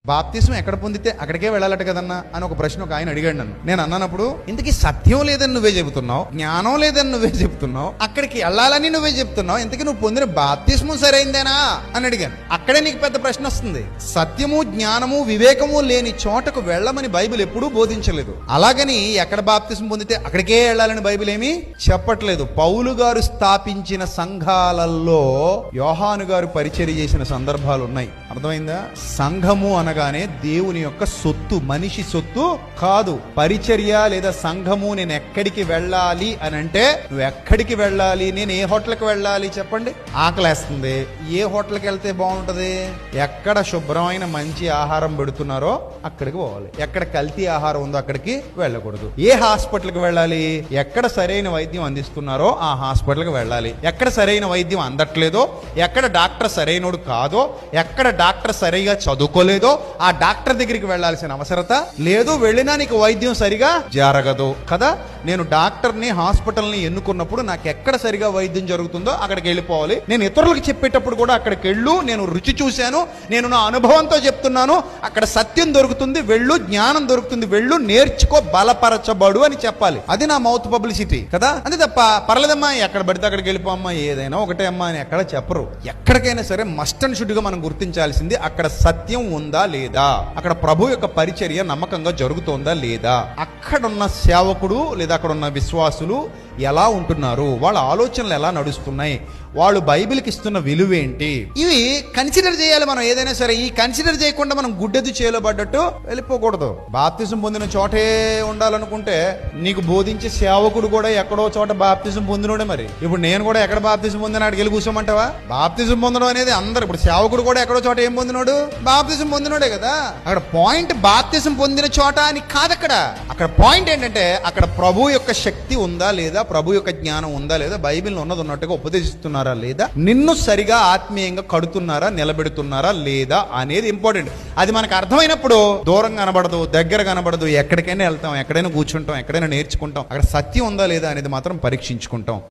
బాప్తిస్మం ఎక్కడ పొందితే అక్కడికే వెళ్ళాలట కదన్నా అని ఒక ప్రశ్న ఒక ఆయన అడిగాడు నన్ను. నేను అన్నప్పుడు ఇంతకీ సత్యం లేదని నువ్వే చెబుతున్నావు, జ్ఞానం లేదని నువ్వే చెప్తున్నావు, అక్కడికి వెళ్ళాలని నువ్వే చెప్తున్నావు, ఇంతకీ నువ్వు పొందిన బాప్తిస్మం సరైందేనా అని అడిగాను. అక్కడే నీకు పెద్ద ప్రశ్న వస్తుంది. సత్యము, జ్ఞానము, వివేకము లేని చోటకు వెళ్ళమని బైబిల్ ఎప్పుడూ బోధించలేదు. అలాగని ఎక్కడ బాప్తిస్మం పొందితే అక్కడికే వెళ్ళాలని బైబిల్ ఏమీ చెప్పట్లేదు. పౌలు గారు స్థాపించిన సంఘాలలో యోహాను గారు పరిచర్య చేసిన సందర్భాలు ఉన్నాయి. అర్థమైందా? సంఘము అనగానే దేవుని యొక్క సొత్తు, మనిషి సొత్తు కాదు. పరిచర్య లేదా సంఘము, నేను ఎక్కడికి వెళ్ళాలి అని అంటే, నువ్వు ఎక్కడికి వెళ్ళాలి, నేను ఏ హోటల్కి వెళ్ళాలి చెప్పండి. ఆకలేస్తుంది, ఏ హోటల్కి వెళ్తే బాగుంటది? ఎక్కడ శుభ్రమైన మంచి ఆహారం పెడుతున్నారో అక్కడికి పోవాలి. ఎక్కడ కల్తీ ఆహారం ఉందో అక్కడికి వెళ్ళకూడదు. ఏ హాస్పిటల్కి వెళ్ళాలి? ఎక్కడ సరైన వైద్యం అందిస్తున్నారో ఆ హాస్పిటల్కి వెళ్ళాలి. ఎక్కడ సరైన వైద్యం అందట్లేదో, ఎక్కడ డాక్టర్ సరైనోడు కాదో, ఎక్కడ డాక్టర్ సరిగా చదువుకోలేదో ఆ డాక్టర్ దగ్గరికి వెళ్లాల్సిన అవసరత లేదు. వెళ్ళినా నీకు వైద్యం సరిగా జరగదు కదా. నేను డాక్టర్ని, హాస్పిటల్ని ఎన్నుకున్నప్పుడు నాకు ఎక్కడ సరిగా వైద్యం జరుగుతుందో అక్కడికి వెళ్ళిపోవాలి. నేను ఇతరులకు చెప్పేటప్పుడు కూడా అక్కడికి వెళ్ళు, నేను రుచి చూశాను, నేను నా అనుభవంతో చెప్తున్నాను, అక్కడ సత్యం దొరుకుతుంది, వెళ్ళు, జ్ఞానం దొరుకుతుంది, వెళ్ళు, నేర్చుకో, బలపరచబడు అని చెప్పాలి. అది నా మౌత్ పబ్లిసిటీ కదా. అంతే తప్ప పర్లేదమ్మా ఎక్కడ పడితే అక్కడికి వెళ్ళిపోమ్మా, ఏదైనా ఒకటే అమ్మా అని ఎక్కడ చెప్పరు. ఎక్కడికైనా సరే మస్ట్ అండ్ షుడ్ గా మనం గుర్తించాల్సింది అక్కడ సత్యం ఉందా లేదా, అక్కడ ప్రభు యొక్క పరిచర్య నమ్మకంగా జరుగుతోందా లేదా, అక్కడున్న సేవకుడు లేదా అక్కడున్న విశ్వాసులు ఎలా ఉంటున్నారు, వాళ్ళ ఆలోచనలు ఎలా నడుస్తున్నాయి, వాళ్ళు బైబిల్కి ఇస్తున్న విలువేంటి, ఇవి కన్సిడర్ చేయాలి మనం. ఏదైనా సరే ఈ కన్సిడర్ చేయకుండా మనం గుడ్డెద్దు చేలో పడ్డట్టు వెళ్ళిపోకూడదు. బాప్తిజం పొందిన చోటే ఉండాలనుకుంటే నీకు బోధించే సేవకుడు కూడా ఎక్కడో చోట బాప్తిజం పొందినోడే. మరి ఇప్పుడు నేను కూడా ఎక్కడ బాప్తిజం పొందిన అక్కడికి వెళ్ళి కూర్చోమంటావా? బాప్తిజం పొందడం అనేది అందరు, ఇప్పుడు సేవకుడు కూడా ఎక్కడో చోట ఏం పొందినోడు? బాప్తిజం పొందినోడే కదా. అక్కడ పాయింట్ బాప్తిజం పొందిన చోట అని కాదు. అక్కడ పాయింట్ ఏంటంటే అక్కడ ప్రభు యొక్క శక్తి ఉందా లేదా, ప్రభు యొక్క జ్ఞానం ఉందా లేదా, బైబిల్ ఉన్నది ఉన్నట్టుగా ఉపదేశిస్తున్నారా లేదా, నిన్ను సరిగా ఆత్మీయంగా కడుతున్నారా, నిలబెడుతున్నారా లేదా అనేది ఇంపార్టెంట్. అది మనకు అర్థమైనప్పుడు దూరం కనబడదు, దగ్గర కనబడదు, ఎక్కడికైనా వెళ్తాం, ఎక్కడైనా కూర్చుంటాం, ఎక్కడైనా నేర్చుకుంటాం. అక్కడ సత్యం ఉందా లేదా అనేది మాత్రం పరీక్షించుకుంటాం.